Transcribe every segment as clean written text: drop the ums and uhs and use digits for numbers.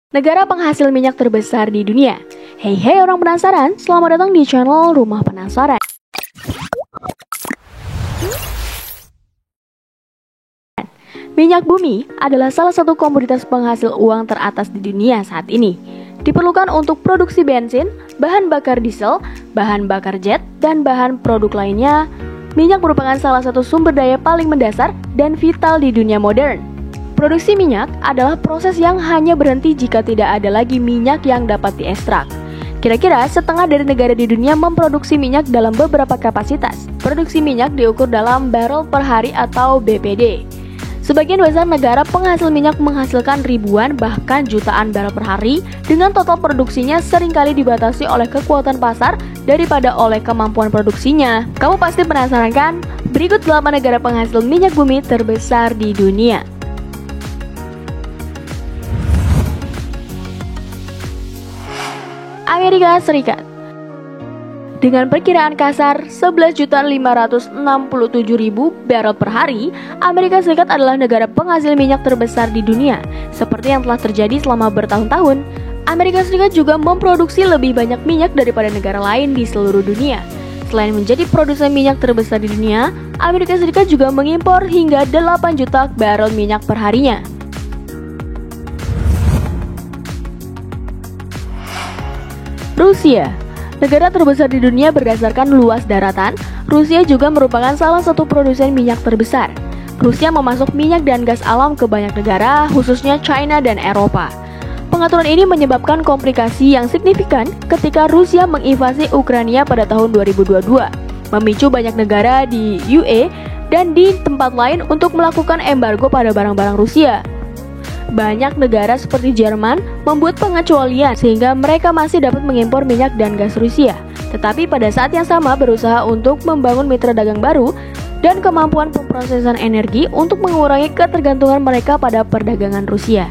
Negara penghasil minyak terbesar di dunia. Hey orang penasaran, selamat datang di channel Rumah Penasaran. Minyak bumi adalah salah satu komoditas penghasil uang teratas di dunia saat ini. Diperlukan untuk produksi bensin, bahan bakar diesel, bahan bakar jet, dan bahan produk lainnya. Minyak merupakan salah satu sumber daya paling mendasar dan vital di dunia modern. Produksi minyak adalah proses yang hanya berhenti jika tidak ada lagi minyak yang dapat diekstrak. Kira-kira setengah dari negara di dunia memproduksi minyak dalam beberapa kapasitas. Produksi minyak diukur dalam barrel per hari atau BPD. Sebagian besar negara penghasil minyak menghasilkan ribuan bahkan jutaan barrel per hari dengan total produksinya seringkali dibatasi oleh kekuatan pasar daripada oleh kemampuan produksinya. Kamu pasti penasaran kan? Berikut 8 negara penghasil minyak bumi terbesar di dunia. Amerika Serikat. Dengan perkiraan kasar 11.567.000 barel per hari, Amerika Serikat adalah negara penghasil minyak terbesar di dunia. Seperti yang telah terjadi selama bertahun-tahun, Amerika Serikat juga memproduksi lebih banyak minyak daripada negara lain di seluruh dunia. Selain menjadi produsen minyak terbesar di dunia, Amerika Serikat juga mengimpor hingga 8 juta barel minyak per harinya. Rusia, negara terbesar di dunia berdasarkan luas daratan. Rusia juga merupakan salah satu produsen minyak terbesar. Rusia memasok minyak dan gas alam ke banyak negara, khususnya China dan Eropa. Pengaturan ini menyebabkan komplikasi yang signifikan ketika Rusia menginvasi Ukraina pada tahun 2022, memicu banyak negara di UE dan di tempat lain untuk melakukan embargo pada barang-barang Rusia. Banyak negara seperti Jerman membuat pengecualian sehingga mereka masih dapat mengimpor minyak dan gas Rusia. Tetapi pada saat yang sama berusaha untuk membangun mitra dagang baru dan kemampuan pemrosesan energi untuk mengurangi ketergantungan mereka pada perdagangan Rusia.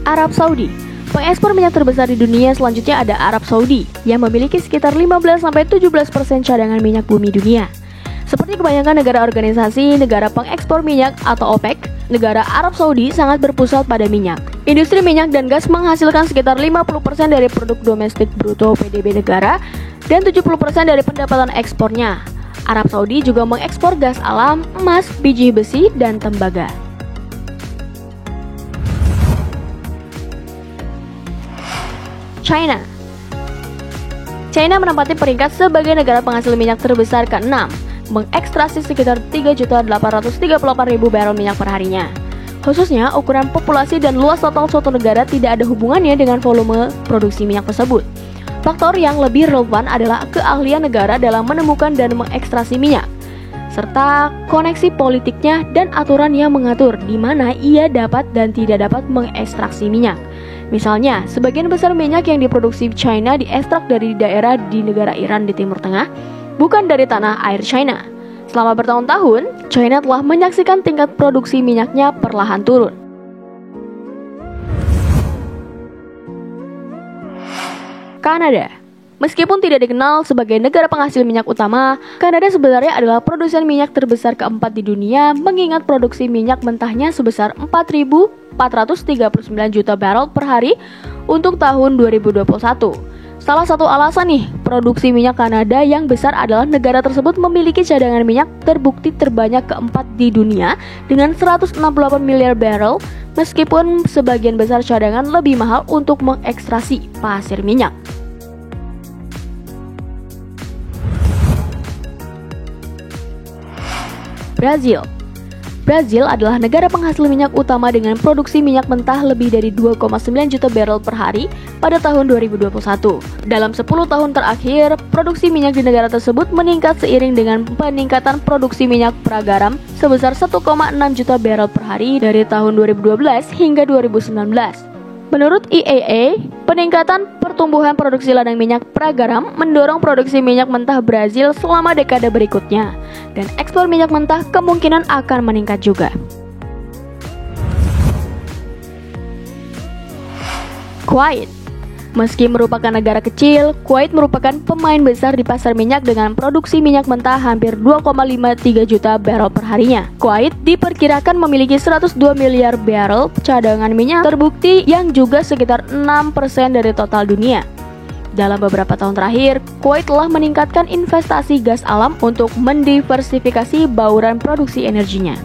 Arab Saudi. Pengekspor minyak terbesar di dunia selanjutnya ada Arab Saudi yang memiliki sekitar 15-17% cadangan minyak bumi dunia. Seperti kebanyakan negara organisasi negara pengekspor minyak atau OPEC, negara Arab Saudi sangat berpusat pada minyak. Industri minyak dan gas menghasilkan sekitar 50% dari produk domestik bruto PDB negara dan 70% dari pendapatan ekspornya. Arab Saudi juga mengekspor gas alam, emas, biji besi, dan tembaga. China menempati peringkat sebagai negara penghasil minyak terbesar ke-6, mengekstraksi sekitar 3.838.000 barel minyak per harinya. Khususnya, ukuran populasi dan luas total suatu negara tidak ada hubungannya dengan volume produksi minyak tersebut. Faktor yang lebih relevan adalah keahlian negara dalam menemukan dan mengekstraksi minyak, serta koneksi politiknya dan aturan yang mengatur di mana ia dapat dan tidak dapat mengekstraksi minyak. Misalnya, sebagian besar minyak yang diproduksi China diekstrak dari daerah di negara Iran di Timur Tengah, bukan dari tanah air China. Selama bertahun-tahun, China telah menyaksikan tingkat produksi minyaknya perlahan turun. Kanada. Meskipun tidak dikenal sebagai negara penghasil minyak utama, Kanada sebenarnya adalah produsen minyak terbesar keempat di dunia mengingat produksi minyak mentahnya sebesar 4.439 juta barel per hari untuk tahun 2021. Salah satu alasan nih, produksi minyak Kanada yang besar adalah negara tersebut memiliki cadangan minyak terbukti terbanyak keempat di dunia dengan 168 miliar barel, meskipun sebagian besar cadangan lebih mahal untuk mengekstraksi pasir minyak. Brazil adalah negara penghasil minyak utama dengan produksi minyak mentah lebih dari 2,9 juta barel per hari pada tahun 2021. Dalam 10 tahun terakhir, produksi minyak di negara tersebut meningkat seiring dengan peningkatan produksi minyak pragaram sebesar 1,6 juta barel per hari dari tahun 2012 hingga 2019. Menurut IEA, peningkatan pertumbuhan produksi ladang minyak pragaram mendorong produksi minyak mentah Brazil selama dekade berikutnya, dan ekspor minyak mentah kemungkinan akan meningkat juga. Kuwait. Meski merupakan negara kecil, Kuwait merupakan pemain besar di pasar minyak dengan produksi minyak mentah hampir 2,53 juta barrel per harinya. Kuwait diperkirakan memiliki 102 miliar barrel cadangan minyak terbukti yang juga sekitar 6% dari total dunia. Dalam beberapa tahun terakhir, Kuwait telah meningkatkan investasi gas alam untuk mendiversifikasi bauran produksi energinya.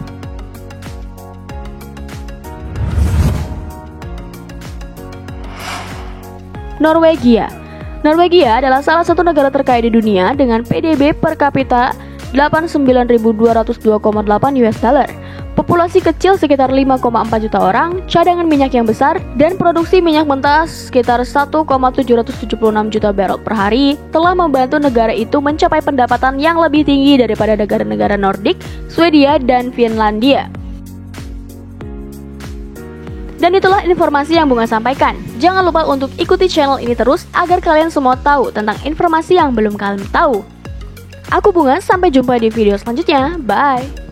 Norwegia adalah salah satu negara terkaya di dunia dengan PDB per kapita 89.202,8 US dollar. Populasi kecil sekitar 5,4 juta orang, cadangan minyak yang besar, dan produksi minyak mentah sekitar 1,776 juta barrel per hari telah membantu negara itu mencapai pendapatan yang lebih tinggi daripada negara-negara Nordik, Swedia, dan Finlandia. Dan itulah informasi yang Bunga sampaikan. Jangan lupa untuk ikuti channel ini terus agar kalian semua tahu tentang informasi yang belum kalian tahu. Aku Bunga, sampai jumpa di video selanjutnya. Bye!